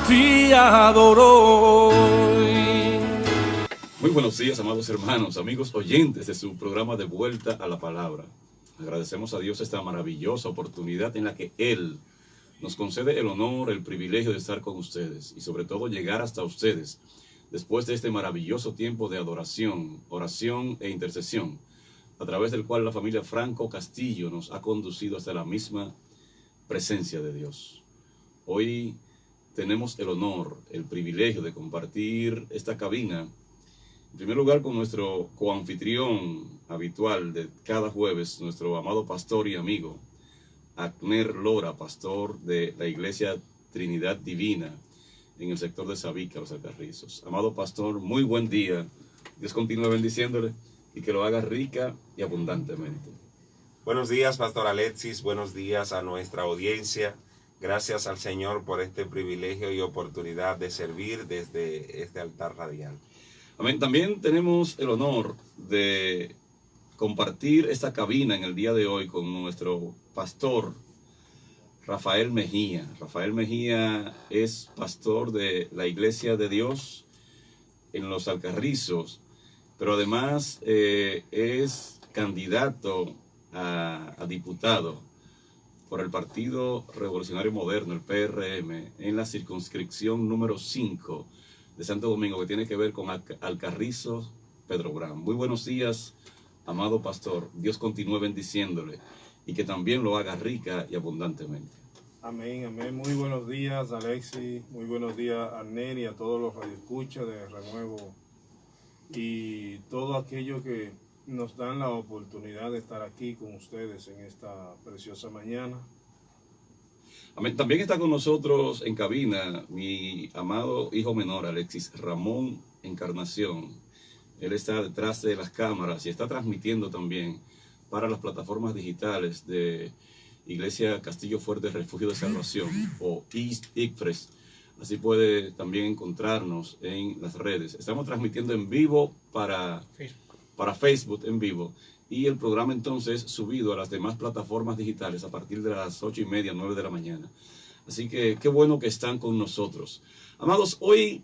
ti adoro. Muy buenos días, amados hermanos, amigos oyentes de su programa De Vuelta a la Palabra. Agradecemos a Dios esta maravillosa oportunidad en la que Él nos concede el honor, el privilegio de estar con ustedes y sobre todo llegar hasta ustedes después de este maravilloso tiempo de adoración, oración e intercesión, a través del cual la familia Franco Castillo nos ha conducido hasta la misma presencia de Dios. Hoy tenemos el honor, el privilegio de compartir esta cabina, en primer lugar con nuestro coanfitrión habitual de cada jueves, nuestro amado pastor y amigo, Acner Lora, pastor de la Iglesia Trinidad Divina en el sector de Sabica, Los Alcarrizos. Amado pastor, muy buen día. Dios continúe bendiciéndole y que lo haga rica y abundantemente. Buenos días, pastor Alexis. Buenos días a nuestra audiencia. Gracias al Señor por este privilegio y oportunidad de servir desde este altar radial. Amén. También tenemos el honor de compartir esta cabina en el día de hoy con nuestro pastor Rafael Mejía. Rafael Mejía es pastor de la Iglesia de Dios en Los Alcarrizos, pero además es candidato a diputado por el Partido Revolucionario Moderno, el PRM, en la circunscripción número 5 de Santo Domingo, que tiene que ver con Alcarrizos, Pedro Brán. Muy buenos días, amado pastor. Dios continúe bendiciéndole y que también lo haga rica y abundantemente. Amén, amén. Muy buenos días, Alexis. Muy buenos días, Arnel, y a todos los radioescuchas de Renuevo y todo aquello que nos dan la oportunidad de estar aquí con ustedes en esta preciosa mañana. Amén. También está con nosotros en cabina mi amado hijo menor, Alexis Ramón Encarnación. Él está detrás de las cámaras y está transmitiendo también para las plataformas digitales de Iglesia Castillo Fuerte Refugio de Salvación o ICFRES. Así puede también encontrarnos en las redes. Estamos transmitiendo en vivo para Facebook en vivo, y el programa entonces subido a las demás plataformas digitales a partir de las 8:30, 9 de la mañana. Así que qué bueno que están con nosotros. Amados, hoy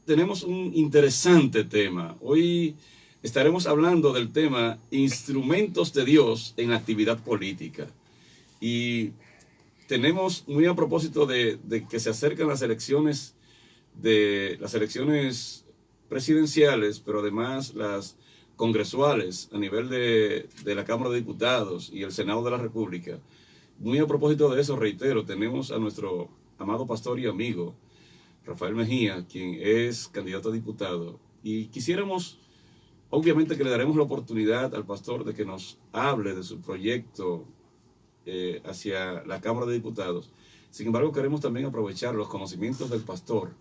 tenemos un interesante tema. Hoy estaremos hablando del tema Instrumentos de Dios en la actividad política. Y tenemos muy a propósito de que se acercan las elecciones presidenciales, pero además las congresuales a nivel de la Cámara de Diputados y el Senado de la República. Muy a propósito de eso, reitero, tenemos a nuestro amado pastor y amigo Rafael Mejía, quien es candidato a diputado, y quisiéramos, obviamente que le daremos la oportunidad al pastor de que nos hable de su proyecto hacia la Cámara de Diputados. Sin embargo, queremos también aprovechar los conocimientos del pastor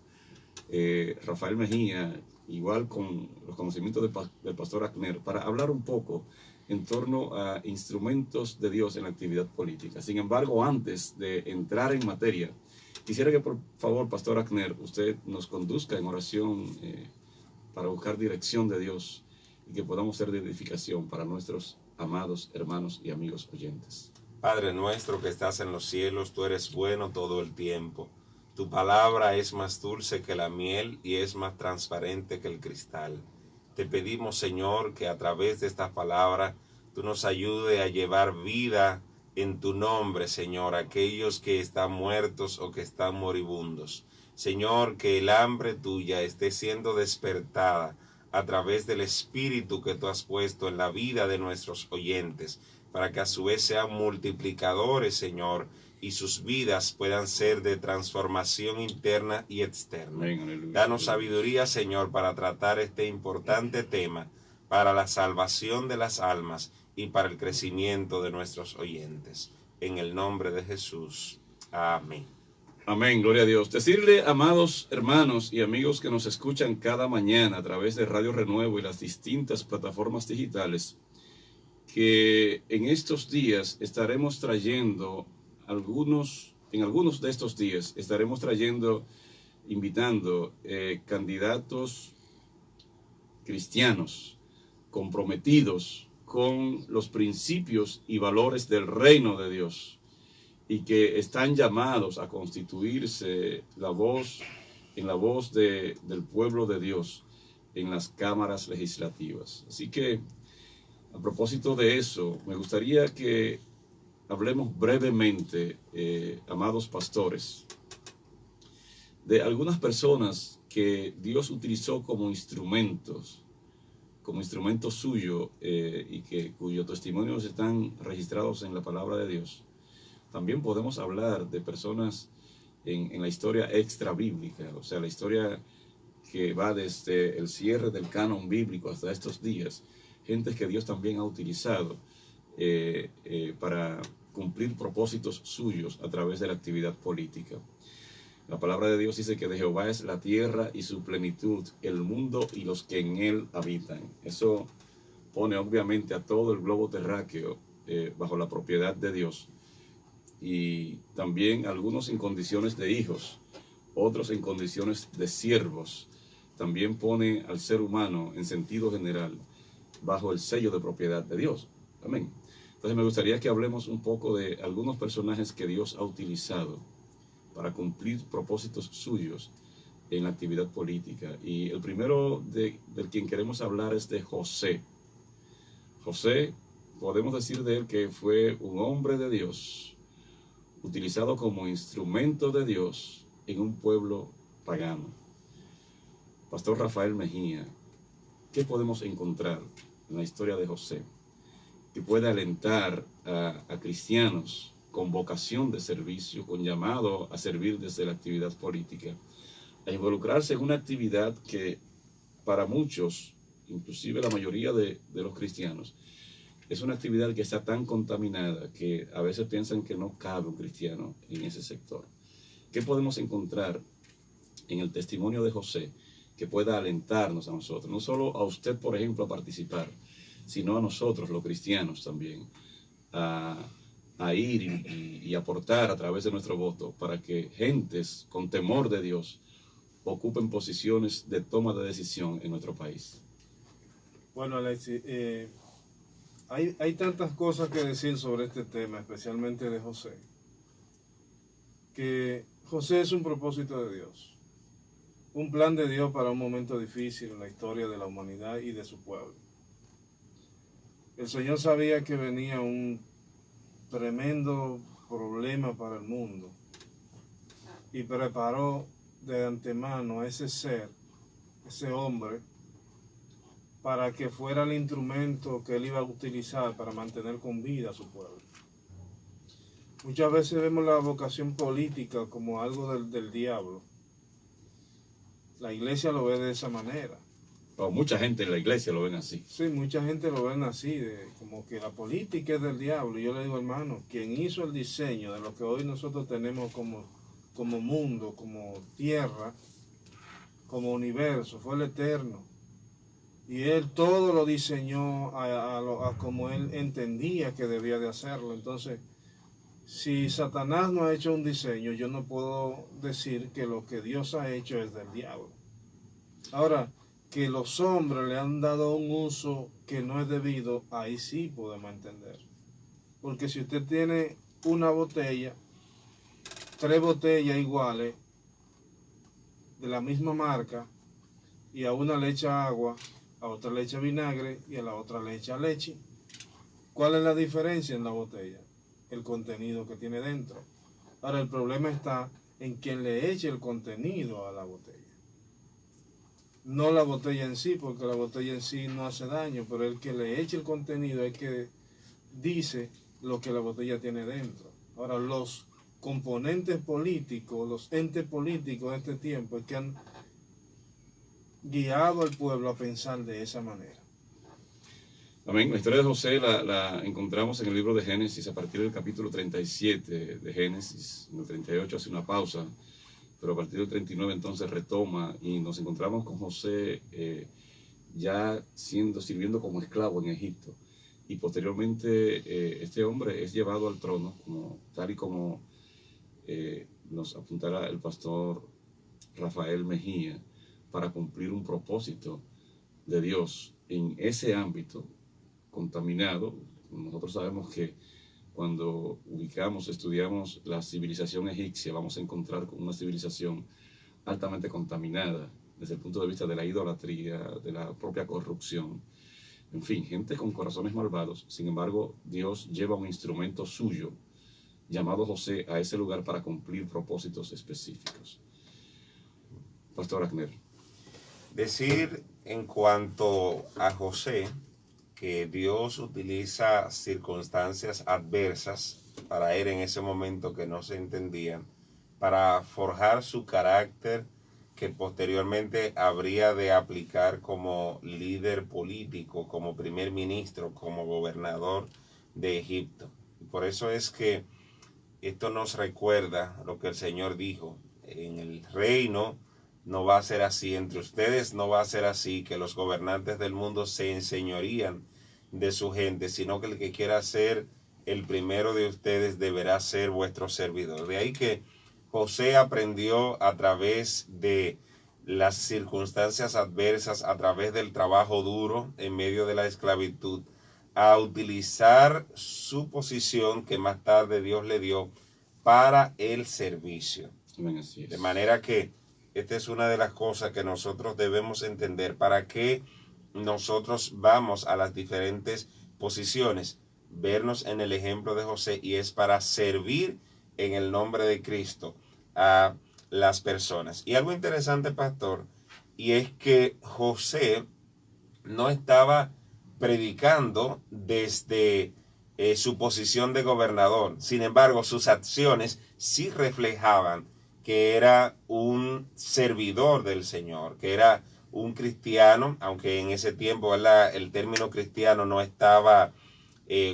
Rafael Mejía, igual con los conocimientos del pastor Acner, para hablar un poco en torno a instrumentos de Dios en la actividad política. Sin embargo, antes de entrar en materia, quisiera que por favor, pastor Acner, usted nos conduzca en oración para buscar dirección de Dios y que podamos ser de edificación para nuestros amados hermanos y amigos oyentes. Padre nuestro que estás en los cielos, tú eres bueno todo el tiempo. Tu palabra es más dulce que la miel y es más transparente que el cristal. Te pedimos, Señor, que a través de esta palabra tú nos ayudes a llevar vida en tu nombre, Señor, a aquellos que están muertos o que están moribundos. Señor, que el hambre tuya esté siendo despertada a través del Espíritu que tú has puesto en la vida de nuestros oyentes, para que a su vez sean multiplicadores, Señor, y sus vidas puedan ser de transformación interna y externa. Danos sabiduría, Señor, para tratar este importante tema, para la salvación de las almas y para el crecimiento de nuestros oyentes. En el nombre de Jesús. Amén. Amén, gloria a Dios. Decirle, amados hermanos y amigos que nos escuchan cada mañana a través de Radio Renuevo y las distintas plataformas digitales, que en estos días estaremos trayendo en algunos de estos días estaremos invitando candidatos cristianos comprometidos con los principios y valores del reino de Dios. y que están llamados a constituirse en la voz del pueblo de Dios en las cámaras legislativas. Así que, a propósito de eso, me gustaría que hablemos brevemente, amados pastores, de algunas personas que Dios utilizó como instrumento suyo, y cuyos testimonios están registrados en la palabra de Dios. También podemos hablar de personas en la historia extra bíblica, o sea, la historia que va desde el cierre del canon bíblico hasta estos días, gente que Dios también ha utilizado para cumplir propósitos suyos a través de la actividad política. La palabra de Dios dice que de Jehová es la tierra y su plenitud, el mundo y los que en él habitan. Eso pone obviamente a todo el globo terráqueo bajo la propiedad de Dios, y también algunos en condiciones de hijos, otros en condiciones de siervos. También pone al ser humano en sentido general bajo el sello de propiedad de Dios. Amén. Entonces me gustaría que hablemos un poco de algunos personajes que Dios ha utilizado para cumplir propósitos suyos en la actividad política. Y el primero del quien queremos hablar es de José. José, podemos decir de él que fue un hombre de Dios, utilizado como instrumento de Dios en un pueblo pagano. Pastor Rafael Mejía, ¿qué podemos encontrar en la historia de José que puede alentar a cristianos con vocación de servicio, con llamado a servir desde la actividad política, a involucrarse en una actividad que para muchos, inclusive la mayoría de los cristianos, es una actividad que está tan contaminada que a veces piensan que no cabe un cristiano en ese sector? ¿Qué podemos encontrar en el testimonio de José que pueda alentarnos a nosotros, no solo a usted, por ejemplo, a participar, sino a nosotros, los cristianos también, a ir y aportar a través de nuestro voto para que gentes con temor de Dios ocupen posiciones de toma de decisión en nuestro país? Bueno, Alexis, hay tantas cosas que decir sobre este tema, especialmente de José, que José es un propósito de Dios, un plan de Dios para un momento difícil en la historia de la humanidad y de su pueblo. El Señor sabía que venía un tremendo problema para el mundo y preparó de antemano a ese ser, ese hombre, para que fuera el instrumento que él iba a utilizar para mantener con vida a su pueblo. Muchas veces vemos la vocación política como algo del diablo. La iglesia lo ve de esa manera. O mucha gente en la iglesia lo ven así. Sí, mucha gente lo ven así, como que la política es del diablo. Y yo le digo, hermano, quien hizo el diseño de lo que hoy nosotros tenemos como mundo, como tierra, como universo, fue el Eterno. Y Él todo lo diseñó a como Él entendía que debía de hacerlo. Entonces, si Satanás no ha hecho un diseño, yo no puedo decir que lo que Dios ha hecho es del diablo. Ahora, que los hombres le han dado un uso que no es debido, ahí sí podemos entender. Porque si usted tiene una botella, 3 botellas iguales, de la misma marca, y a una le echa agua, a otra le echa vinagre y a la otra le echa leche, ¿cuál es la diferencia en la botella? El contenido que tiene dentro. Ahora el problema está en quien le eche el contenido a la botella. No la botella en sí, porque la botella en sí no hace daño, pero el que le eche el contenido es que dice lo que la botella tiene dentro. Ahora los componentes políticos, los entes políticos de este tiempo es que han guiado al pueblo a pensar de esa manera. Amén. La historia de José la encontramos en el libro de Génesis, a partir del capítulo 37 de Génesis. En el 38 hace una pausa, pero a partir del 39 entonces retoma y nos encontramos con José ya sirviendo como esclavo en Egipto. Y posteriormente este hombre es llevado al trono, tal y como nos apuntará el pastor Rafael Mejía, para cumplir un propósito de Dios en ese ámbito contaminado. Nosotros sabemos que cuando estudiamos la civilización egipcia, vamos a encontrar con una civilización altamente contaminada desde el punto de vista de la idolatría, de la propia corrupción. En fin, gente con corazones malvados. Sin embargo, Dios lleva un instrumento suyo llamado José a ese lugar para cumplir propósitos específicos. Pastor Agner. Decir en cuanto a José que Dios utiliza circunstancias adversas para él en ese momento que no se entendían, para forjar su carácter que posteriormente habría de aplicar como líder político, como primer ministro, como gobernador de Egipto. Y por eso es que esto nos recuerda lo que el Señor dijo: en el reino no va a ser así, entre ustedes no va a ser así, que los gobernantes del mundo se enseñorían de su gente, sino que el que quiera ser el primero de ustedes deberá ser vuestro servidor. De ahí que José aprendió a través de las circunstancias adversas, a través del trabajo duro en medio de la esclavitud, a utilizar su posición que más tarde Dios le dio para el servicio. De manera que esta es una de las cosas que nosotros debemos entender. ¿Para qué nosotros vamos a las diferentes posiciones? Vernos en el ejemplo de José, y es para servir en el nombre de Cristo a las personas. Y algo interesante, pastor, y es que José no estaba predicando desde su posición de gobernador. Sin embargo, sus acciones sí reflejaban que era un servidor del Señor, que era un cristiano, aunque en ese tiempo, ¿verdad?, el término cristiano no estaba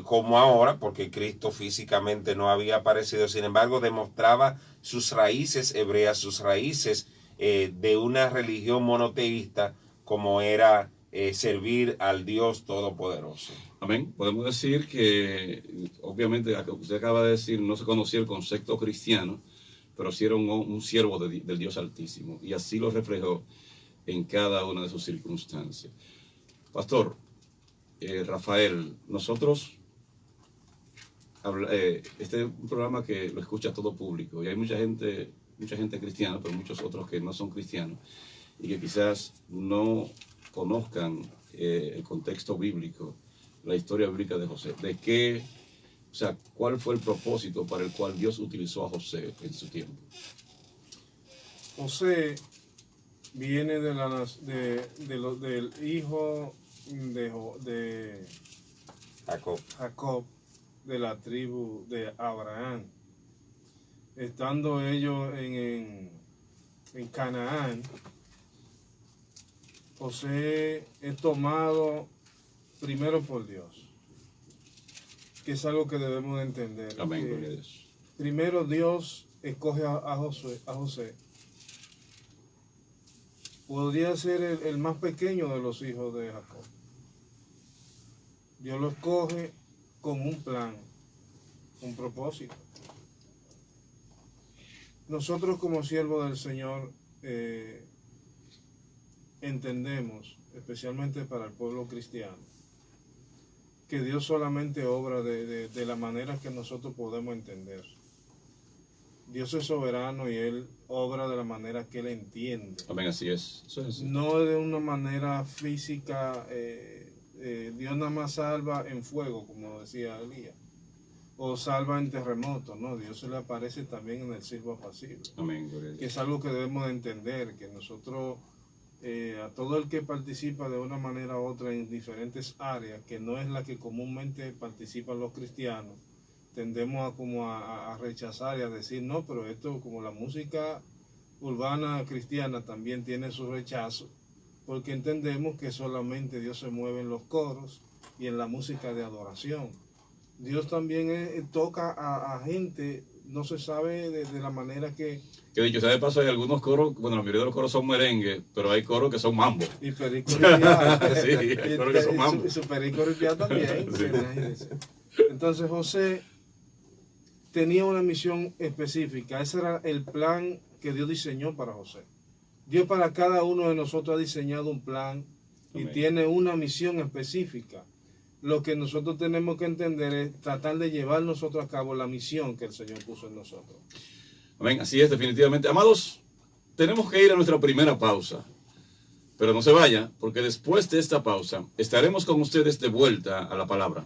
como ahora, porque Cristo físicamente no había aparecido. Sin embargo, demostraba sus raíces hebreas, sus raíces de una religión monoteísta, como era servir al Dios Todopoderoso. Amén. Podemos decir que, obviamente, usted acaba de decir, no se conocía el concepto cristiano, pero sí era un siervo del Dios Altísimo, y así lo reflejó en cada una de sus circunstancias. Pastor Rafael, nosotros, este es un programa que lo escucha todo público, y hay mucha gente cristiana, pero muchos otros que no son cristianos, y que quizás no conozcan el contexto bíblico, la historia bíblica de José. ¿Cuál fue el propósito para el cual Dios utilizó a José en su tiempo? José viene del hijo de Jacob, de la tribu de Abraham. Estando ellos en Canaán, José es tomado primero por Dios, que es algo que debemos de entender. Amén. Primero Dios escoge a José. Podría ser el más pequeño de los hijos de Jacob. Dios lo escoge con un plan, un propósito. Nosotros como siervos del Señor entendemos, especialmente para el pueblo cristiano, que Dios solamente obra de la manera que nosotros podemos entender. Dios es soberano y Él obra de la manera que Él entiende. Amén, así es. Eso es. No de una manera física. Dios nada más salva en fuego, como decía Elías, o salva en terremotos. No, Dios se le aparece también en el silbo apacible. Amén. Que es algo que debemos de entender, que nosotros, a todo el que participa de una manera u otra en diferentes áreas, que no es la que comúnmente participan los cristianos, tendemos a rechazar y a decir, no, pero esto, como la música urbana cristiana también tiene su rechazo, porque entendemos que solamente Dios se mueve en los coros y en la música de adoración. Dios también toca a gente, no se sabe de la manera que... Que dicho sea de paso, hay algunos coros, bueno, la mayoría de los coros son merengue, pero hay coros que son mambo. Y pericoripia. Sí, hay coros que son mambo. Y su pericoripia también. Sí. Entonces José tenía una misión específica. Ese era el plan que Dios diseñó para José. Dios para cada uno de nosotros ha diseñado un plan y Amén. tiene una misión específica. lo que nosotros tenemos que entender es tratar de llevar nosotros a cabo la misión que el Señor puso en nosotros. Amén, así es, definitivamente. Amados, tenemos que ir a nuestra primera pausa. Pero no se vaya, porque después de esta pausa estaremos con ustedes de vuelta a la palabra.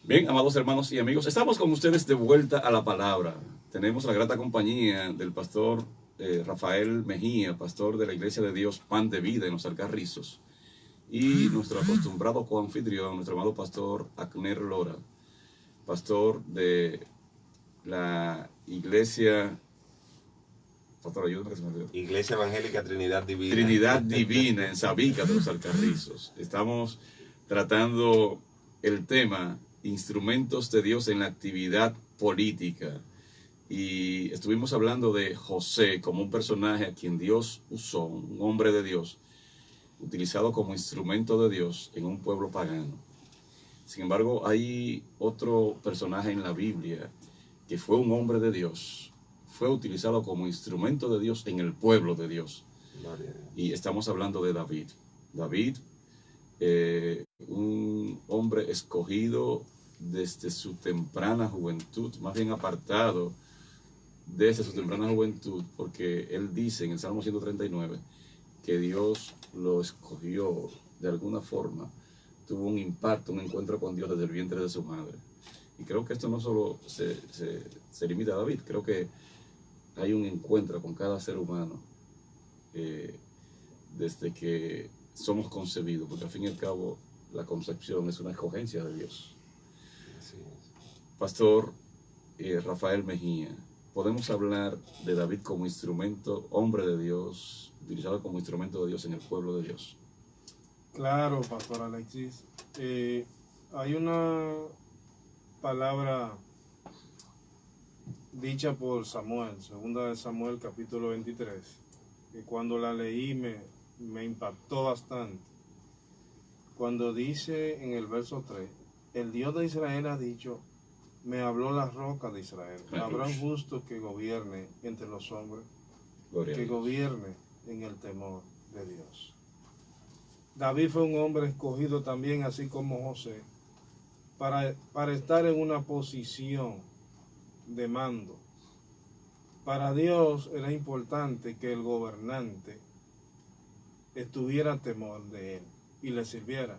Bien, amados hermanos y amigos, estamos con ustedes de vuelta a la palabra. Tenemos la grata compañía del pastor Rafael Mejía, pastor de la Iglesia de Dios Pan de Vida en los Alcarrizos, y nuestro acostumbrado coanfitrión, nuestro amado pastor Agner Lora, pastor de la Iglesia... Pastor, ayúdame que se me olvidó. Iglesia Evangélica Trinidad Divina. Trinidad Divina en Sabica de los Alcarrizos. Estamos tratando el tema instrumentos de Dios en la actividad política. Y estuvimos hablando de José como un personaje a quien Dios usó, un hombre de Dios, utilizado como instrumento de Dios en un pueblo pagano. Sin embargo, hay otro personaje en la Biblia que fue un hombre de Dios, fue utilizado como instrumento de Dios en el pueblo de Dios. Y estamos hablando de David. David, un hombre escogido desde su temprana juventud, más bien apartado desde su temprana juventud, porque él dice en el Salmo 139 que Dios lo escogió de alguna forma, tuvo un impacto, un encuentro con Dios desde el vientre de su madre. Y creo que esto no solo se limita a David, creo que hay un encuentro con cada ser humano desde que somos concebidos, porque al fin y al cabo la concepción es una escogencia de Dios. Pastor Rafael Mejía, podemos hablar de David como instrumento, hombre de Dios, utilizado como instrumento de Dios en el pueblo de Dios. Claro, Pastor Alexis. Hay una palabra dicha por Samuel, segunda de Samuel, capítulo 23, que cuando la leí me impactó bastante. Cuando dice en el verso 3, el Dios de Israel ha dicho, me habló la roca de Israel. Habrá un justo que gobierne entre los hombres, que gobierne en el temor de Dios. David fue un hombre escogido también, así como José, para estar en una posición de mando. Para Dios era importante que el gobernante estuviera temor de él y le sirviera.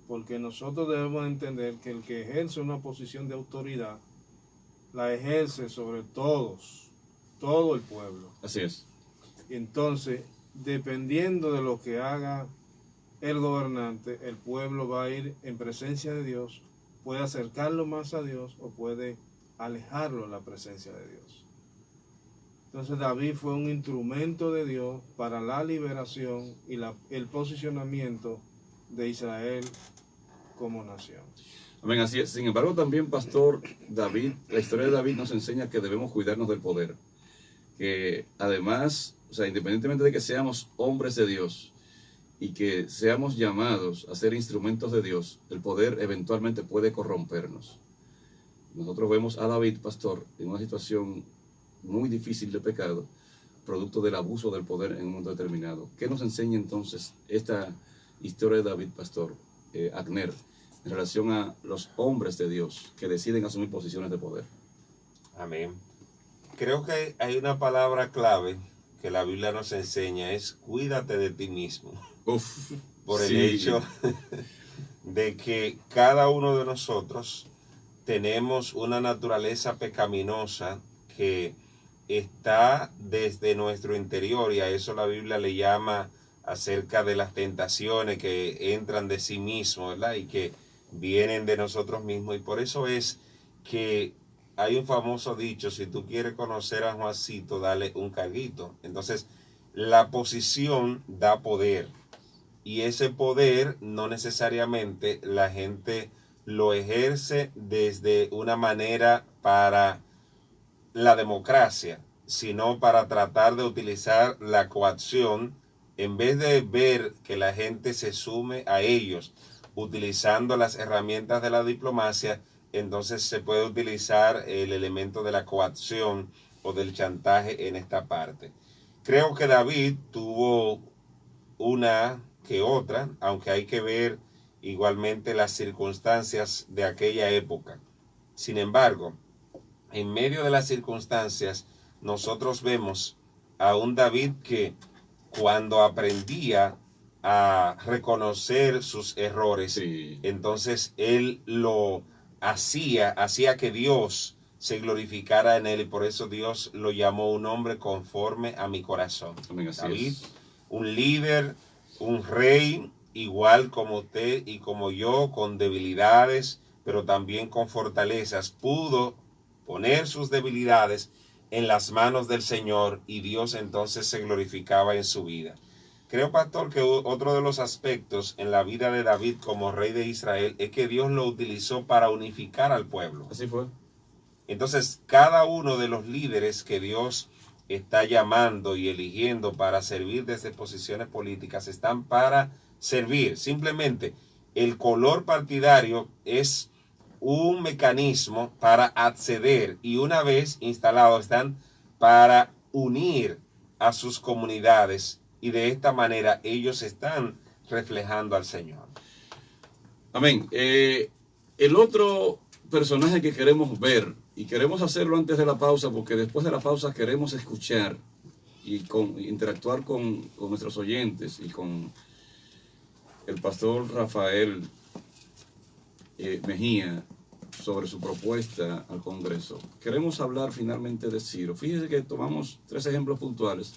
Porque nosotros debemos entender que el que ejerce una posición de autoridad, la ejerce sobre todos, todo el pueblo. Así es. Entonces, dependiendo de lo que haga el gobernante, el pueblo va a ir en presencia de Dios, puede acercarlo más a Dios o puede alejarlo de la presencia de Dios. Entonces David fue un instrumento de Dios para la liberación y el posicionamiento de Israel como nación. Amén, así es. Sin embargo, también, pastor David, la historia de David nos enseña que debemos cuidarnos del poder. Que además, o sea, independientemente de que seamos hombres de Dios y que seamos llamados a ser instrumentos de Dios, el poder eventualmente puede corrompernos. Nosotros vemos a David, pastor, en una situación muy difícil de pecado, producto del abuso del poder en un momento determinado. ¿Qué nos enseña entonces esta historia de David, pastor Agner, en relación a los hombres de Dios que deciden asumir posiciones de poder? Amén. Creo que hay una palabra clave que la Biblia nos enseña, es cuídate de ti mismo. Uf, por el sí. hecho de que cada uno de nosotros tenemos una naturaleza pecaminosa que está desde nuestro interior, y a eso la Biblia le llama acerca de las tentaciones que entran de sí mismo, ¿verdad? Y que vienen de nosotros mismos. Y por eso es que hay un famoso dicho, si tú quieres conocer a Juancito, dale un carguito. Entonces, la posición da poder. Y ese poder no necesariamente la gente lo ejerce desde una manera para la democracia, sino para tratar de utilizar la coacción, en vez de ver que la gente se sume a ellos utilizando las herramientas de la diplomacia. entonces se puede utilizar el elemento de la coacción o del chantaje en esta parte. Creo que David tuvo una que otra, aunque hay que ver igualmente las circunstancias de aquella época. Sin embargo, en medio de las circunstancias, nosotros vemos a un David que cuando aprendía a reconocer sus errores, Sí. entonces él lo hacía que Dios se glorificara en él, y por eso Dios lo llamó un hombre conforme a mi corazón. Amén, así David, es. un líder, un rey, igual como usted y como yo, con debilidades, pero también con fortalezas, pudo poner sus debilidades en las manos del Señor, y Dios entonces se glorificaba en su vida. Creo, pastor, que otro de los aspectos en la vida de David como rey de Israel es que Dios lo utilizó para unificar al pueblo. Así fue. Entonces, cada uno de los líderes que Dios está llamando y eligiendo para servir desde posiciones políticas están para servir. Simplemente el color partidario es un mecanismo para acceder, y una vez instalados están para unir a sus comunidades, y de esta manera ellos están reflejando al Señor. Amén. El otro personaje que queremos ver, y queremos hacerlo antes de la pausa, porque después de la pausa queremos escuchar y interactuar con nuestros oyentes y con el pastor Rafael Mejía sobre su propuesta al Congreso. Queremos hablar finalmente de Ciro. Fíjese que tomamos 3 ejemplos puntuales,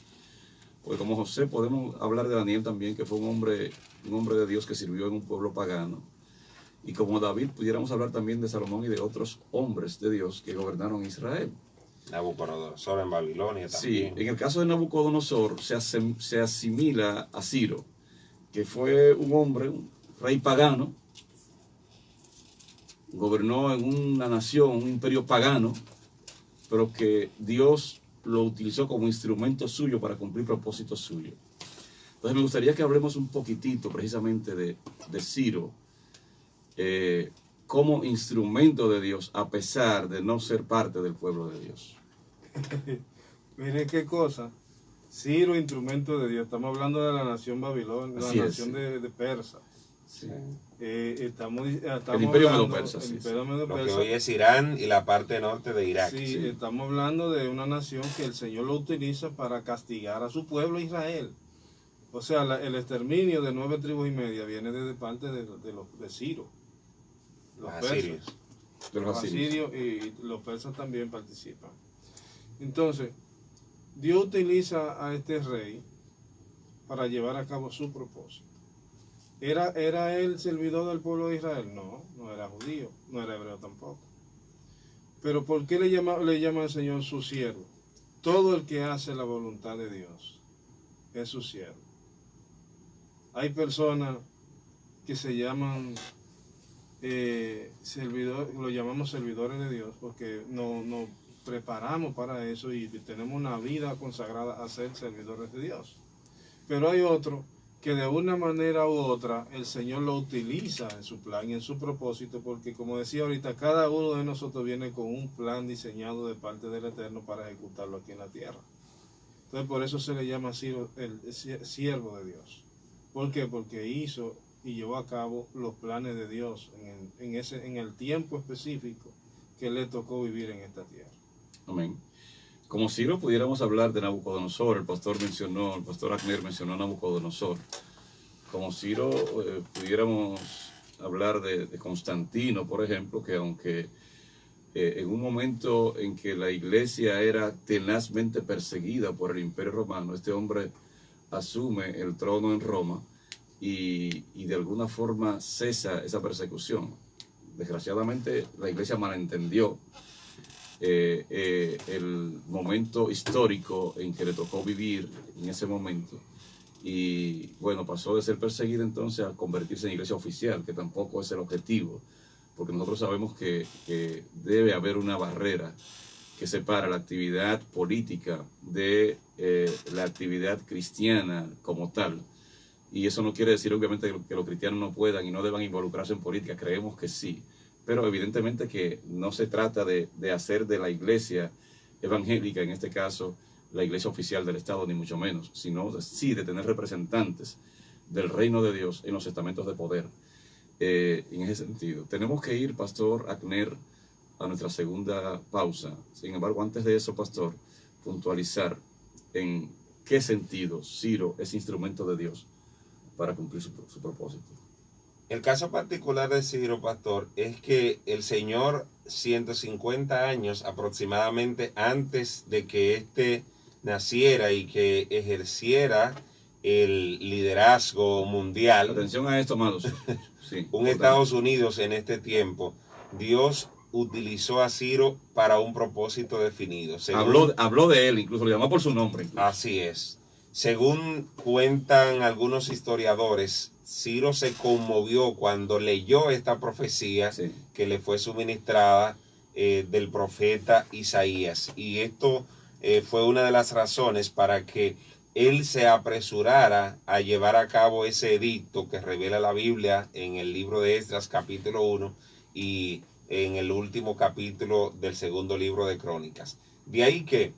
porque como José podemos hablar de Daniel también, que fue un hombre de Dios que sirvió en un pueblo pagano. Y como David, pudiéramos hablar también de Salomón y de otros hombres de Dios que gobernaron Israel. Nabucodonosor en Babilonia Sí, también. en el caso de Nabucodonosor se asimila a Ciro, que fue un hombre, un rey pagano, gobernó en una nación, un imperio pagano, pero que Dios lo utilizó como instrumento suyo para cumplir propósitos suyos. Entonces me gustaría que hablemos un poquitito precisamente de Ciro, como instrumento de Dios, a pesar de no ser parte del pueblo de Dios. Miren qué cosa. Ciro, instrumento de Dios. Estamos hablando de la nación Babilonia, la Así es, nación sí. de Persa. Sí. Estamos El imperio hablando- medo-persa, el sí, imperio Lo que medo-persa. hoy es Irán y la parte norte de Irak. Sí, Sí. estamos hablando de una nación que el Señor lo utiliza para castigar a su pueblo Israel. O sea, el exterminio de 9 tribus y media viene de parte de Ciro. Los Los persas. asirios. De los Los asirios. asirios y los persas también participan. Entonces, Dios utiliza a este rey para llevar a cabo su propósito. ¿Era él servidor del pueblo de Israel? No, no era judío, no era hebreo tampoco. Pero ¿por qué le llama al Señor su siervo? Todo el que hace la voluntad de Dios es su siervo. Hay personas que se llaman lo llamamos servidores de Dios porque nos preparamos para eso y tenemos una vida consagrada a ser servidores de Dios. Pero hay otros que de una manera u otra el Señor lo utiliza en su plan y en su propósito, porque como decía ahorita, cada uno de nosotros viene con un plan diseñado de parte del Eterno para ejecutarlo aquí en la tierra. Entonces por eso se le llama el siervo de Dios. ¿Por qué? Porque hizo y llevó a cabo los planes de Dios en el tiempo específico que le tocó vivir en esta tierra. Amén. Como Ciro pudiéramos hablar de Nabucodonosor, el pastor Agner mencionó a Nabucodonosor. Como Ciro pudiéramos hablar de Constantino, por ejemplo, que aunque en un momento en que la iglesia era tenazmente perseguida por el Imperio Romano, este hombre asume el trono en Roma y de alguna forma cesa esa persecución. Desgraciadamente la iglesia malentendió el momento histórico en que le tocó vivir en ese momento, y bueno, pasó de ser perseguida entonces a convertirse en iglesia oficial, que tampoco es el objetivo, porque nosotros sabemos que debe haber una barrera que separa la actividad política de la actividad cristiana como tal. Y eso no quiere decir obviamente que los cristianos no puedan y no deban involucrarse en política, creemos que sí, pero evidentemente que no se trata de hacer de la iglesia evangélica, en este caso, la iglesia oficial del Estado, ni mucho menos, sino sí de tener representantes del reino de Dios en los estamentos de poder. En ese sentido, tenemos que ir, Pastor Akner, a nuestra segunda pausa. Sin embargo, antes de eso, Pastor, puntualizar en qué sentido Ciro es instrumento de Dios para cumplir su propósito. El caso particular de Ciro, pastor, es que el Señor, 150 años aproximadamente antes de que éste naciera y que ejerciera el liderazgo mundial, Atención a esto, amados. Sí, un Estados Unidos en este tiempo, Dios utilizó a Ciro para un propósito definido. Habló de él, incluso lo llamó por su nombre. Incluso. Así es. Según cuentan algunos historiadores, Ciro se conmovió cuando leyó esta profecía que le fue suministrada del profeta Isaías. Y esto fue una de las razones para que él se apresurara a llevar a cabo ese edicto que revela la Biblia en el libro de Esdras capítulo 1 y en el último capítulo del segundo libro de Crónicas. De ahí que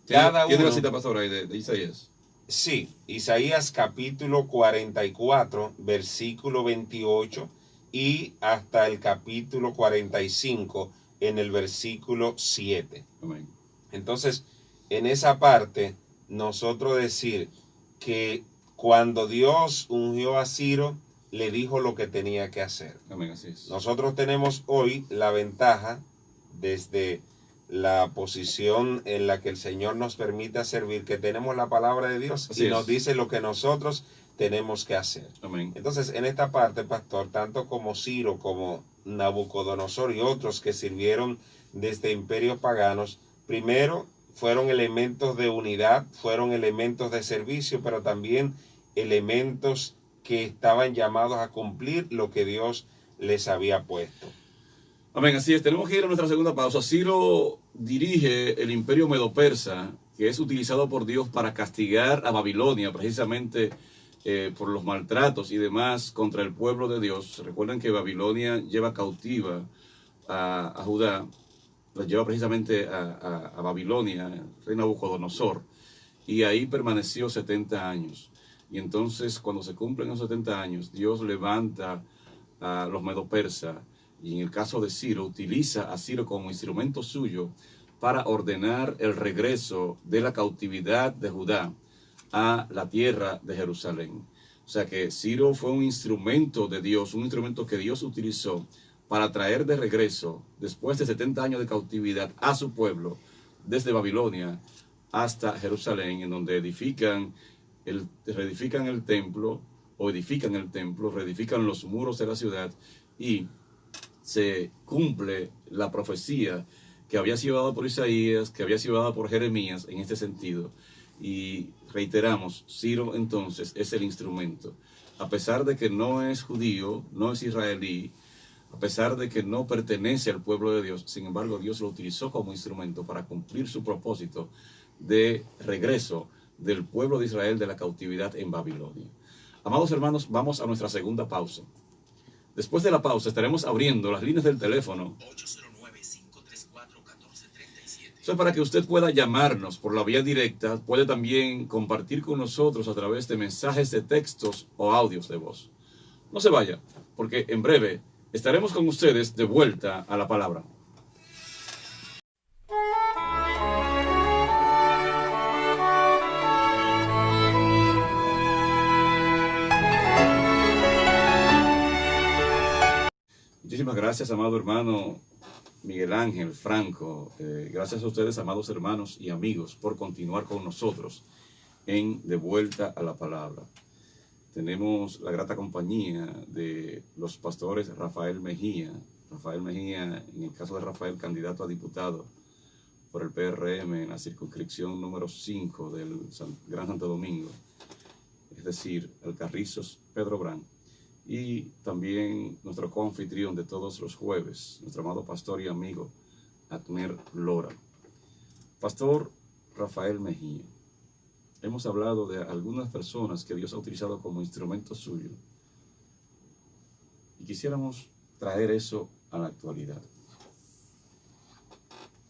¿Tiene la cita, pastor, ahí de Isaías? Sí, Isaías capítulo 44, versículo 28 y hasta el capítulo 45 en el versículo 7. Amén. Entonces, en esa parte, nosotros decir que cuando Dios ungió a Ciro, le dijo lo que tenía que hacer. Amén, así es. Nosotros tenemos hoy la ventaja desde la posición en la que el Señor nos permite servir, que tenemos la palabra de Dios y nos dice lo que nosotros tenemos que hacer. Amén. Entonces, en esta parte, pastor, tanto como Ciro, como Nabucodonosor y otros que sirvieron desde imperios paganos, primero fueron elementos de unidad, fueron elementos de servicio, pero también elementos que estaban llamados a cumplir lo que Dios les había puesto. Amén, así es. Tenemos que ir a nuestra segunda pausa. Ciro dirige el imperio medo-persa, que es utilizado por Dios para castigar a Babilonia, precisamente por los maltratos y demás contra el pueblo de Dios. Recuerden que Babilonia lleva cautiva a Judá, la lleva precisamente a Babilonia, el rey Nabucodonosor, y ahí permaneció 70 años. Y entonces, cuando se cumplen los 70 años, Dios levanta a los medo-persas, y en el caso de Ciro, utiliza a Ciro como instrumento suyo para ordenar el regreso de la cautividad de Judá a la tierra de Jerusalén. O sea que Ciro fue un instrumento de Dios, un instrumento que Dios utilizó para traer de regreso, después de 70 años de cautividad, a su pueblo, desde Babilonia hasta Jerusalén, en donde reedifican el templo, reedifican los muros de la ciudad, y se cumple la profecía que había sido dada por Isaías, que había sido dada por Jeremías en este sentido. Y reiteramos, Ciro entonces es el instrumento. A pesar de que no es judío, no es israelí, a pesar de que no pertenece al pueblo de Dios, sin embargo Dios lo utilizó como instrumento para cumplir su propósito de regreso del pueblo de Israel de la cautividad en Babilonia. Amados hermanos, vamos a nuestra segunda pausa. Después de la pausa estaremos abriendo las líneas del teléfono. 809-534-1437. Eso es para que usted pueda llamarnos por la vía directa. Puede también compartir con nosotros a través de mensajes de textos o audios de voz. No se vaya, porque en breve estaremos con ustedes de vuelta a la palabra. Muchísimas gracias, amado hermano Miguel Ángel Franco. Gracias a ustedes, amados hermanos y amigos, por continuar con nosotros en De Vuelta a la Palabra. Tenemos la grata compañía de los pastores Rafael Mejía. Rafael Mejía, en el caso de Rafael, candidato a diputado por el PRM en la circunscripción número 5 del Gran Santo Domingo, es decir, Alcarrizos, Pedro Brán. Y también nuestro coanfitrión de todos los jueves, nuestro amado pastor y amigo, Akner Lora. Pastor Rafael Mejía, hemos hablado de algunas personas que Dios ha utilizado como instrumento suyo. Y quisiéramos traer eso a la actualidad.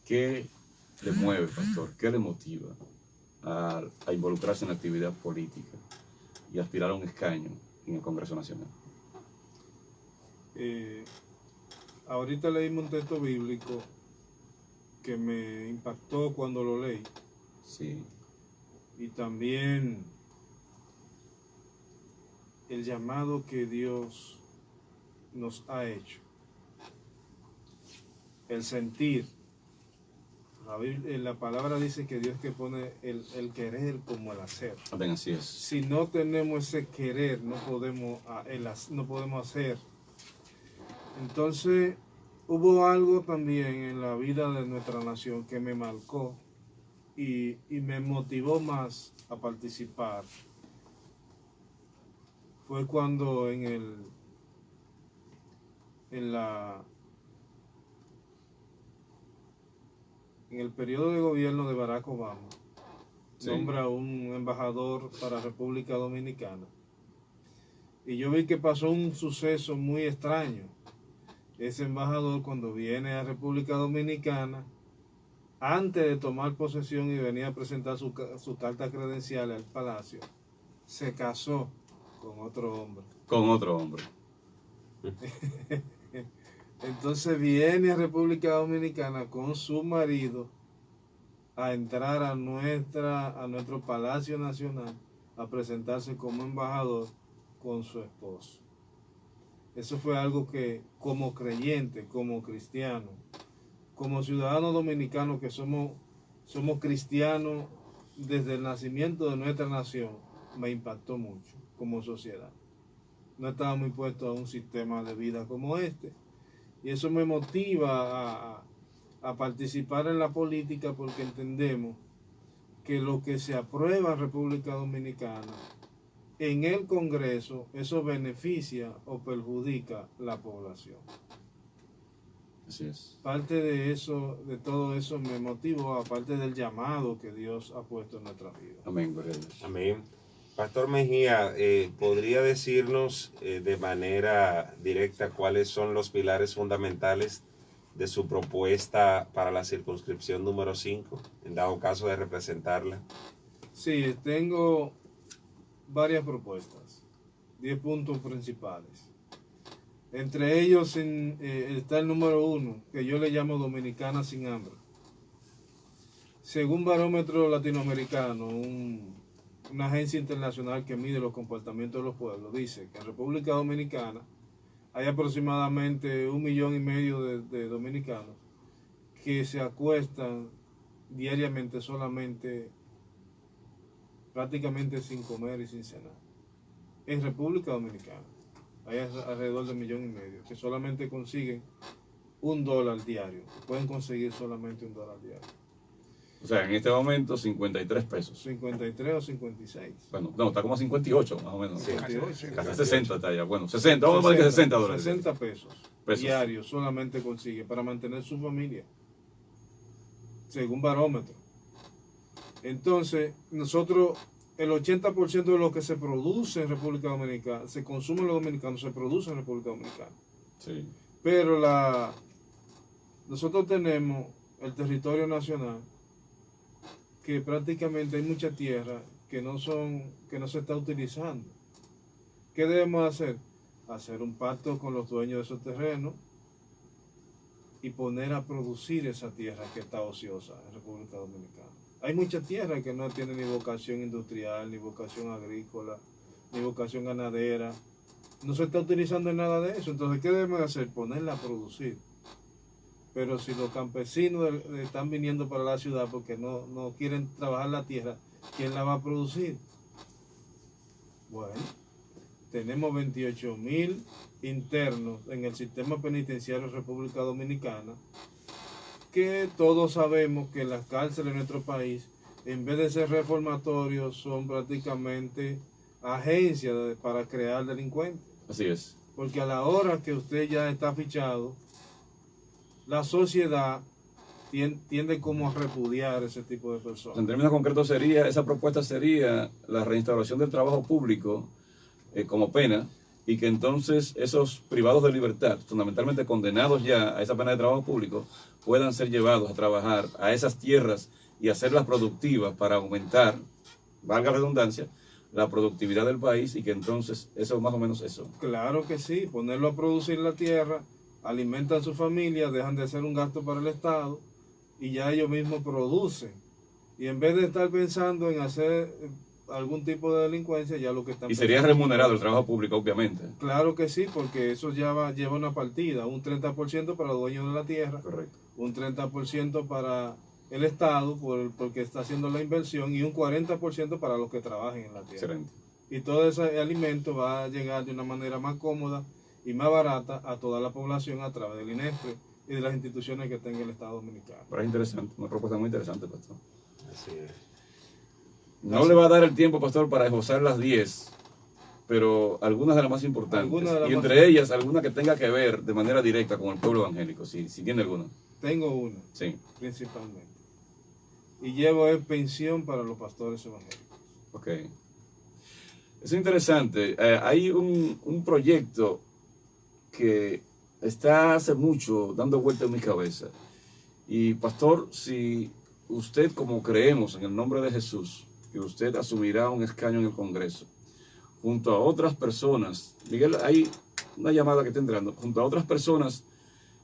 ¿Qué le mueve, pastor? ¿Qué le motiva a involucrarse en la actividad política y aspirar a un escaño en el Congreso Nacional? Ahorita leímos un texto bíblico que me impactó cuando lo leí. Sí. Y también el llamado que Dios nos ha hecho. El sentir. La palabra dice que Dios que pone el querer como el hacer. Amén, así es. Si no tenemos ese querer, no podemos hacer. Entonces, hubo algo también en la vida de nuestra nación que me marcó y me motivó más a participar. Fue cuando en el periodo de gobierno de Barack Obama, Sí. nombra un embajador para República Dominicana. Y yo vi que pasó un suceso muy extraño. Ese embajador, cuando viene a República Dominicana, antes de tomar posesión y venir a presentar su carta credencial al palacio, se casó con otro hombre. Con otro hombre. Entonces viene a República Dominicana con su marido a entrar a nuestro Palacio Nacional a presentarse como embajador con su esposo. Eso fue algo que como creyente, como cristiano, como ciudadanos dominicanos que somos cristianos desde el nacimiento de nuestra nación, me impactó mucho como sociedad. No estábamos impuestos a un sistema de vida como este. Y eso me motiva a participar en la política porque entendemos que lo que se aprueba en República Dominicana, en el Congreso, eso beneficia o perjudica la población. Así es. Parte de eso, de todo eso me motivó, aparte del llamado que Dios ha puesto en nuestra vida. Amén, gloria a Dios. Amén. Pastor Mejía, ¿podría decirnos de manera directa cuáles son los pilares fundamentales de su propuesta para la circunscripción número 5, en dado caso de representarla? Sí, tengo varias propuestas, 10 puntos principales. Entre ellos está el número 1, que yo le llamo Dominicana sin hambre. Según Barómetro Latinoamericano, una agencia internacional que mide los comportamientos de los pueblos, dice que en República Dominicana hay aproximadamente 1,5 millones de dominicanos que se acuestan diariamente solamente, prácticamente sin comer y sin cenar. En República Dominicana hay alrededor de 1,5 millones que solamente consiguen $1 diario. Pueden conseguir solamente $1 diario. O sea, en este momento 53 pesos. 53 o 56. Bueno, no, está como a 58 más o menos. Sí, Casi 60 está ya. Bueno, 60, vamos a poner que 60 dólares. 60 pesos diarios solamente consigue para mantener su familia, según Barómetro. Entonces, nosotros, el 80% de lo que se produce en República Dominicana, se consume en los dominicanos, se produce en República Dominicana. Sí. Pero nosotros tenemos el territorio nacional, que prácticamente hay mucha tierra que no se está utilizando. ¿Qué debemos hacer? Hacer un pacto con los dueños de esos terrenos y poner a producir esa tierra que está ociosa en República Dominicana. Hay mucha tierra que no tiene ni vocación industrial, ni vocación agrícola, ni vocación ganadera. No se está utilizando en nada de eso. Entonces, ¿qué debemos hacer? Ponerla a producir. Pero si los campesinos están viniendo para la ciudad porque no quieren trabajar la tierra, ¿quién la va a producir? Bueno, tenemos 28,000 internos en el sistema penitenciario de República Dominicana, que todos sabemos que las cárceles de nuestro país, en vez de ser reformatorios, son prácticamente agencias para crear delincuentes. Así es. Porque a la hora que usted ya está fichado, la sociedad tiende como a repudiar ese tipo de personas. En términos concretos esa propuesta sería la reinstauración del trabajo público como pena y que entonces esos privados de libertad, fundamentalmente condenados ya a esa pena de trabajo público, puedan ser llevados a trabajar a esas tierras y hacerlas productivas para aumentar, valga la redundancia, la productividad del país, y que entonces eso más o menos eso. Claro que sí, ponerlo a producir la tierra, alimentan su familia, dejan de ser un gasto para el Estado y ya ellos mismos producen. Y en vez de estar pensando en hacer algún tipo de delincuencia, ya lo que están Y sería pensando remunerado el trabajo público, obviamente. Claro que sí, porque eso ya lleva una partida, un 30% para los dueños de la tierra, Correcto. un 30% para el Estado porque está haciendo la inversión y un 40% para los que trabajen en la tierra. Excelente. Y todo ese alimento va a llegar de una manera más cómoda y más barata a toda la población a través del INESPRE y de las instituciones que tenga el Estado Dominicano. Pero es interesante, una propuesta muy interesante, pastor. Así es. No le va a dar el tiempo, pastor, para esbozar las 10, pero algunas de las más importantes. Algunas de las y más entre ellas, alguna que tenga que ver de manera directa con el pueblo evangélico, si tiene alguna. Tengo una, Sí, principalmente. Y llevo en pensión para los pastores evangélicos. ok. Es interesante. Hay un proyecto que está hace mucho dando vuelta en mi cabeza. Y pastor, si usted, como creemos en el nombre de Jesús, que usted asumirá un escaño en el Congreso, junto a otras personas, Miguel, hay una llamada que está entrando, junto a otras personas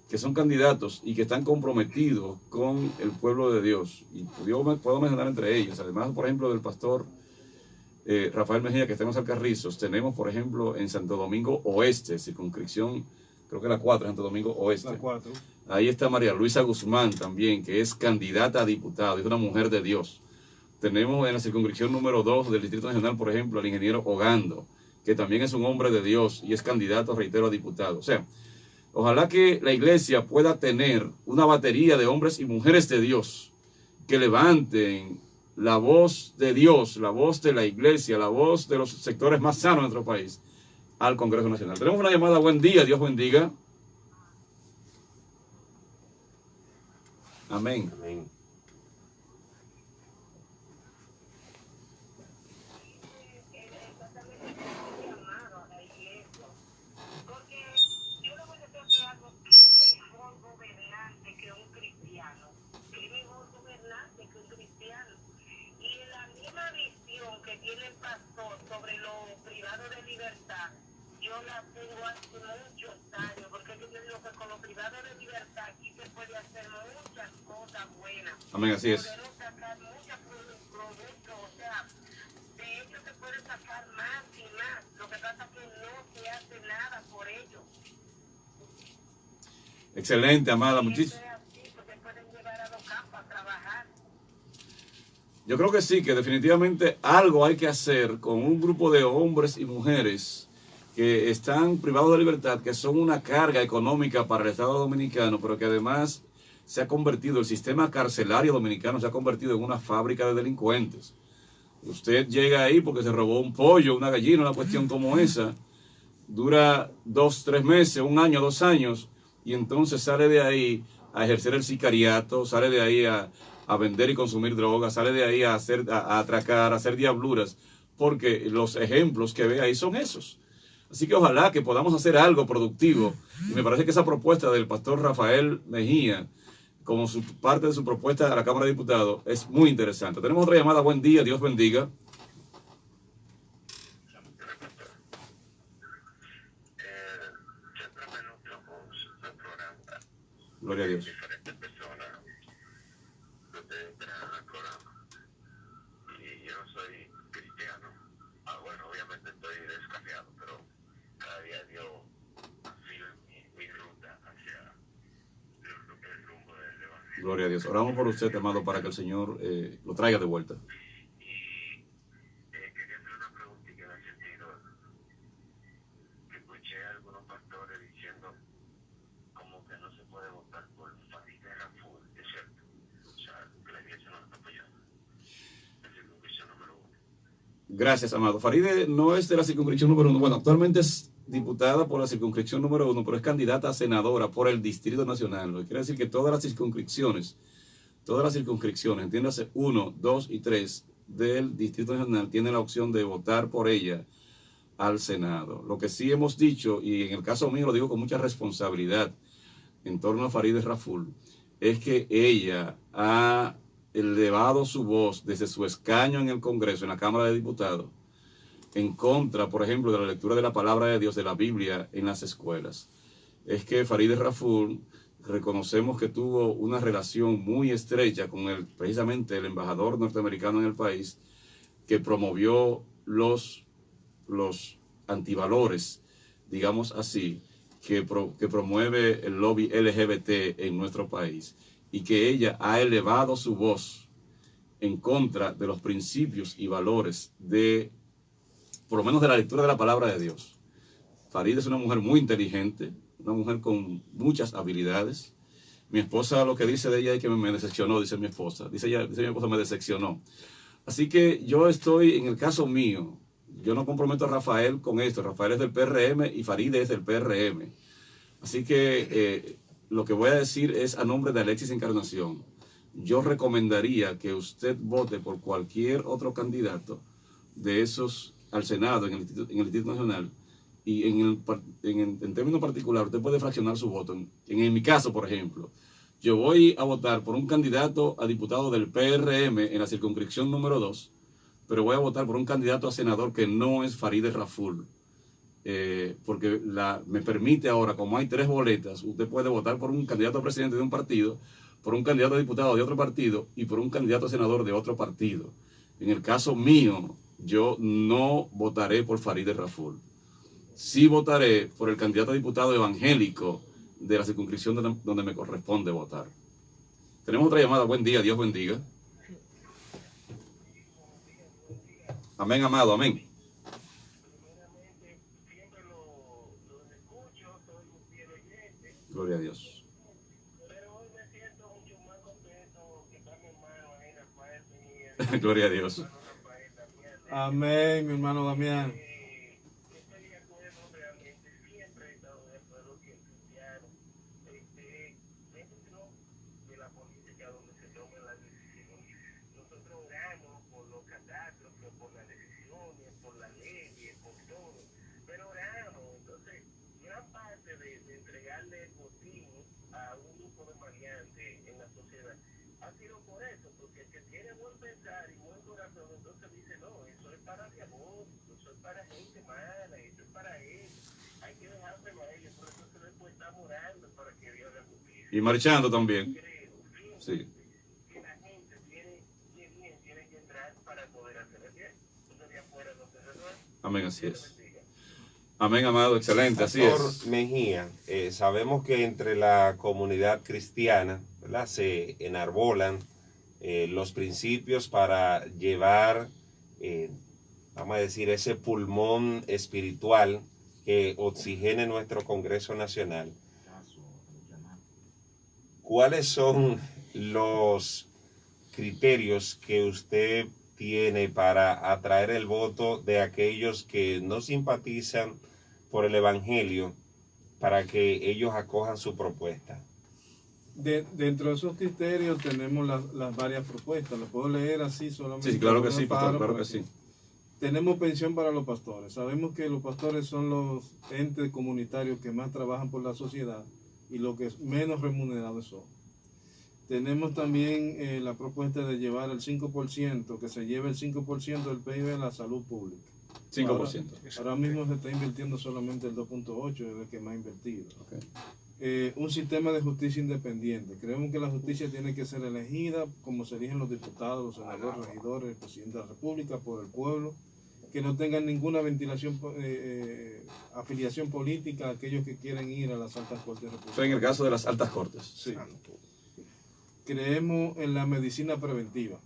que son candidatos y que están comprometidos con el pueblo de Dios. Y yo puedo mencionar entre ellos, además, por ejemplo, del pastor Rafael Mejía, que está en los Alcarrizos. Tenemos, por ejemplo, en Santo Domingo Oeste, circunscripción, creo que la 4, Santo Domingo Oeste. La 4. Ahí está María Luisa Guzmán también, que es candidata a diputada, es una mujer de Dios. Tenemos en la circunscripción número 2 del Distrito Nacional, por ejemplo, al ingeniero Ogando, que también es un hombre de Dios y es candidato, reitero, a diputado. O sea, ojalá que la iglesia pueda tener una batería de hombres y mujeres de Dios que levanten la voz de Dios, la voz de la iglesia, la voz de los sectores más sanos de nuestro país al Congreso Nacional. Tenemos una llamada. Buen día, Dios bendiga. Amén. Amén. Tiene el pastor sobre los privados de libertad, yo la tengo hace muchos años, porque yo digo que con los privados de libertad aquí se puede hacer muchas cosas buenas. Amén, así es. Podemos sacar muchos productos, o sea, de hecho se puede sacar más y más. Lo que pasa es que no se hace nada por ello. Excelente, amada. Muchísimas. Yo creo que sí, que definitivamente algo hay que hacer con un grupo de hombres y mujeres que están privados de libertad, que son una carga económica para el Estado Dominicano, pero que además se ha convertido, el sistema carcelario dominicano se ha convertido en una fábrica de delincuentes. Usted llega ahí porque se robó un pollo, una gallina, una cuestión como esa, dura 2, 3 meses, 1 año, 2 años, y entonces sale de ahí a ejercer el sicariato, sale de ahí a vender y consumir drogas, sale de ahí a atracar, a hacer diabluras, porque los ejemplos que ve ahí son esos. Así que ojalá que podamos hacer algo productivo. Y me parece que esa propuesta del pastor Rafael Mejía, como parte de su propuesta a la Cámara de Diputados, es muy interesante. Tenemos otra llamada. Buen día, Dios bendiga. Gloria a Dios. Gloria a Dios. Oramos por usted, amado, para que el Señor lo traiga de vuelta. Quería hacer una preguntita en el sentido que escuché a algunos pastores diciendo como que no se puede votar por Farideh Raful, ¿es cierto? O sea, que la iglesia no está apoyando. La circunscripción número 1. Gracias, amado. Farideh no es de la circunscripción número 1. Bueno, actualmente es diputada por la circunscripción número 1, pero es candidata a senadora por el Distrito Nacional. Lo que quiere decir que todas las circunscripciones, entiéndase 1, 2 y 3 del Distrito Nacional, tienen la opción de votar por ella al Senado. Lo que sí hemos dicho, y en el caso mío lo digo con mucha responsabilidad en torno a Farideh Raful, es que ella ha elevado su voz desde su escaño en el Congreso, en la Cámara de Diputados, en contra, por ejemplo, de la lectura de la palabra de Dios, de la Biblia, en las escuelas. Es que Farideh Raful, reconocemos que tuvo una relación muy estrecha con precisamente el embajador norteamericano en el país, que promovió los antivalores, digamos así, que promueve el lobby LGBT en nuestro país, y que ella ha elevado su voz en contra de los principios y valores por lo menos de la lectura de la palabra de Dios. Farideh es una mujer muy inteligente, una mujer con muchas habilidades. Mi esposa, lo que dice de ella es que me decepcionó, dice mi esposa. Dice mi esposa, me decepcionó. Así que yo estoy, en el caso mío, yo no comprometo a Rafael con esto. Rafael es del PRM y Farideh es del PRM. Así que lo que voy a decir es a nombre de Alexis Encarnación. Yo recomendaría que usted vote por cualquier otro candidato de esos al Senado, en el Distrito Nacional, y en términos particulares usted puede fraccionar su voto. En mi caso, por ejemplo, yo voy a votar por un candidato a diputado del PRM en la circunscripción número 2, pero voy a votar por un candidato a senador que no es Farideh Raful, porque me permite ahora, como hay 3 boletas, usted puede votar por un candidato a presidente de un partido, por un candidato a diputado de otro partido y por un candidato a senador de otro partido. En el caso mío, yo no votaré por Farideh Raful. Sí votaré por el candidato a diputado evangélico de la circunscripción donde me corresponde votar. Tenemos otra llamada. Buen día, Dios bendiga. Amén, amado, amén. Gloria a Dios. Gloria a Dios. Amén, mi hermano Damián. Y marchando también. Sí. Amén, así es. Amén, amado, excelente, así Pastor es. Mejía, sabemos que entre la comunidad cristiana, ¿verdad?, se enarbolan los principios para llevar, vamos a decir, ese pulmón espiritual que oxigene nuestro Congreso Nacional. ¿Cuáles son los criterios que usted tiene para atraer el voto de aquellos que no simpatizan por el Evangelio para que ellos acojan su propuesta? Dentro de esos criterios tenemos las varias propuestas. ¿Lo puedo leer así solamente? Sí, claro que sí, pastor, claro que sí. Tenemos pensión para los pastores. Sabemos que los pastores son los entes comunitarios que más trabajan por la sociedad y los que menos remunerados son. Tenemos también la propuesta de llevar el 5%, que se lleve el 5% del PIB a la salud pública. 5%. Ahora mismo se está invirtiendo solamente el 2.8%, es el que más ha invertido. Okay. Un sistema de justicia independiente. Creemos que la justicia tiene que ser elegida como se eligen los diputados, los senadores, los regidores, el presidente de la República, por el pueblo, que no tengan ninguna afiliación política a aquellos que quieren ir a las altas cortes republicanas. Eso en el caso de las altas cortes. Sí. Creemos en la medicina preventiva.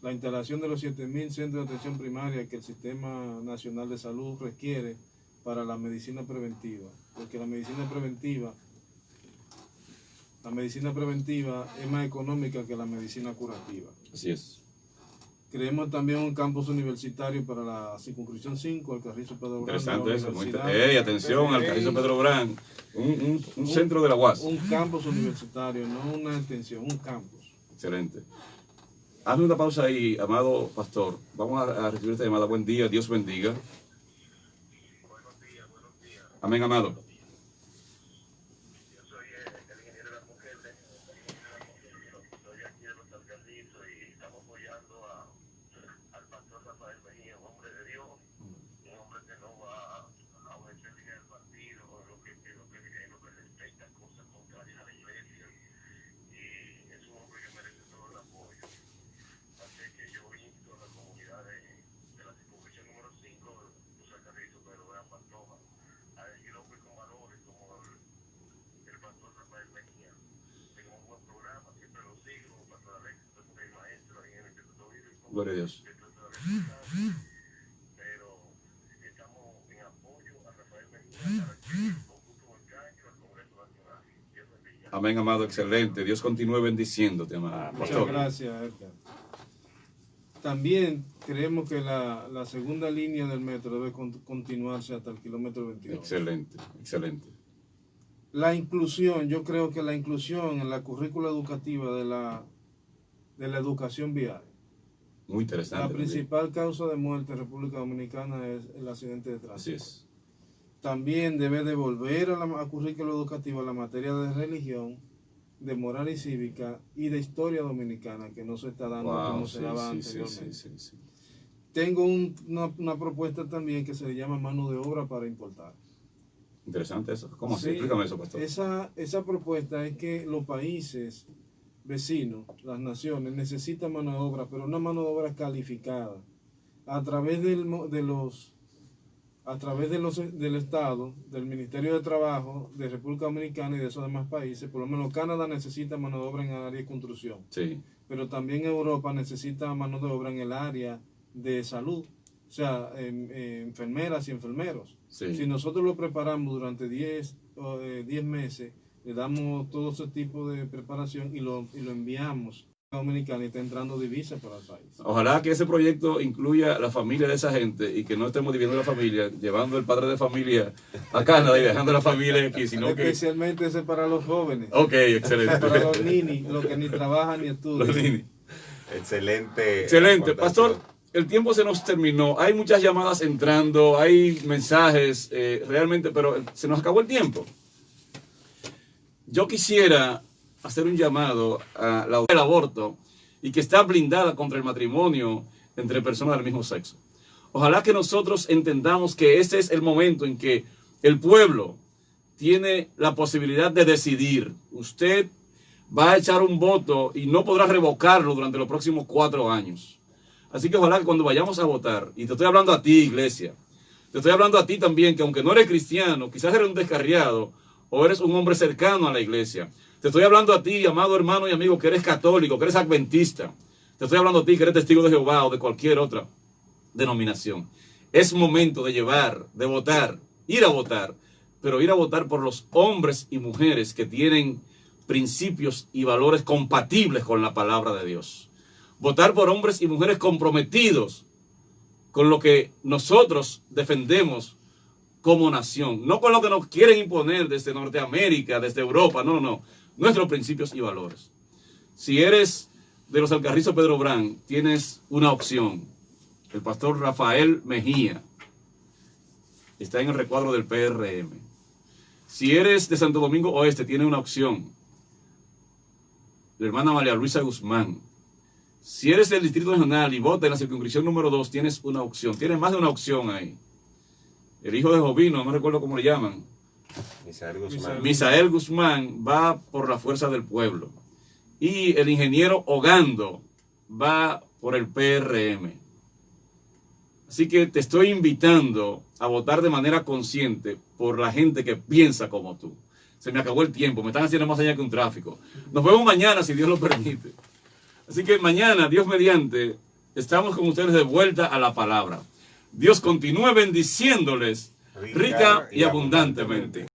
La instalación de los 7.000 centros de atención primaria que el Sistema Nacional de Salud requiere para la medicina preventiva. Porque la medicina preventiva es más económica que la medicina curativa. Así es. Creemos también un campus universitario para la circunscripción 5, Alcarrizo Pedro Brán. Interesante eso. Muy atención, Alcarrizo Pedro Brán. Un centro de la UAS. Un campus universitario, no una extensión, un campus. Excelente. Hazme una pausa ahí, amado pastor. Vamos a recibir esta llamada. Buen día, Dios bendiga. Amén, amado. Yo soy el ingeniero de la mujer, estoy aquí de los Alcarrizos y estamos apoyando al pastor Rafael Mejía, un hombre de Dios, un hombre que no va a obedecer el partido, lo que respecta cosas contrarias a la iglesia, y es un hombre que merece todo el apoyo. Así que yo insto a la comunidad de la circunvalación número 5, los Alcarrizos, pero vean Pantoja, a elegir hombres con valores como el pastor Rafael Mejía. Tengo un buen programa, siempre lo sigo, pastor Alexis, el maestro ahí en el Instituto Bíblico. Gloria a Dios. Pero estamos en apoyo a Rafael Mejía para que concurso volcánico al Congreso Nacional. Dios bendiga. Amén, amado, excelente. Dios continúe bendiciéndote, amado. Muchas Pastor. gracias, Edgar. También creemos que la segunda línea del metro debe continuarse hasta el kilómetro 22. Excelente, excelente. La inclusión, yo creo que la inclusión en la currícula educativa de la educación vial. Muy interesante. La también. principal causa de muerte en República Dominicana es el accidente de tránsito. Así es. También debe devolver a la currícula educativa la materia de religión, de moral y cívica y de historia dominicana, que no se está dando como se daba anteriormente. Sí. Tengo una propuesta también que se le llama mano de obra para importar. Interesante eso. ¿Cómo así? Sí, Explícame eso, pastor. Esa propuesta es que los países vecinos, las naciones, necesitan mano de obra, pero una mano de obra calificada. A través del Estado, del Ministerio de Trabajo, de República Dominicana y de esos demás países, por lo menos Canadá necesita mano de obra en el área de construcción. Sí. Pero también Europa necesita mano de obra en el área de salud, o sea, enfermeras y enfermeros. Sí. Si nosotros lo preparamos durante 10 meses, le damos todo ese tipo de preparación y lo enviamos a Dominicana y está entrando divisas para el país. Ojalá que ese proyecto incluya la familia de esa gente y que no estemos dividiendo la familia, llevando el padre de familia a Canadá y dejando la familia aquí, sino que... Especialmente ese para los jóvenes. Ok, excelente. Para los ninis, los que ni trabajan ni estudian. Los ninis. Excelente. Excelente. aportación. Pastor, el tiempo se nos terminó. Hay muchas llamadas entrando, hay mensajes, realmente, pero se nos acabó el tiempo. Yo quisiera hacer un llamado a la del aborto y que está blindada contra el matrimonio entre personas del mismo sexo. Ojalá que nosotros entendamos que ese es el momento en que el pueblo tiene la posibilidad de decidir. Usted va a echar un voto y no podrá revocarlo durante los próximos 4 años. Así que ojalá que cuando vayamos a votar, y te estoy hablando a ti, iglesia, te estoy hablando a ti también, que aunque no eres cristiano, quizás eres un descarriado, o eres un hombre cercano a la iglesia. Te estoy hablando a ti, amado hermano y amigo, que eres católico, que eres adventista. Te estoy hablando a ti, que eres testigo de Jehová o de cualquier otra denominación. Es momento de votar, ir a votar, pero ir a votar por los hombres y mujeres que tienen principios y valores compatibles con la palabra de Dios. Votar por hombres y mujeres comprometidos con lo que nosotros defendemos como nación, no con lo que nos quieren imponer desde Norteamérica, desde Europa, no, nuestros principios y valores. Si eres de los Alcarrizos Pedro Brán, tienes una opción, el pastor Rafael Mejía, está en el recuadro del PRM. Si eres de Santo Domingo Oeste, tiene una opción, la hermana María Luisa Guzmán. Si eres del Distrito Regional y vota en la circunscripción número 2, tienes una opción, tienes más de una opción ahí. El hijo de Jovino, no recuerdo cómo le llaman. Misael Guzmán va por la fuerza del pueblo. Y el ingeniero Ogando va por el PRM. Así que te estoy invitando a votar de manera consciente por la gente que piensa como tú. Se me acabó el tiempo, me están haciendo más allá que un tráfico. Nos vemos mañana, si Dios lo permite. Así que mañana, Dios mediante, estamos con ustedes de vuelta a la palabra. Dios continúe bendiciéndoles rica y abundantemente.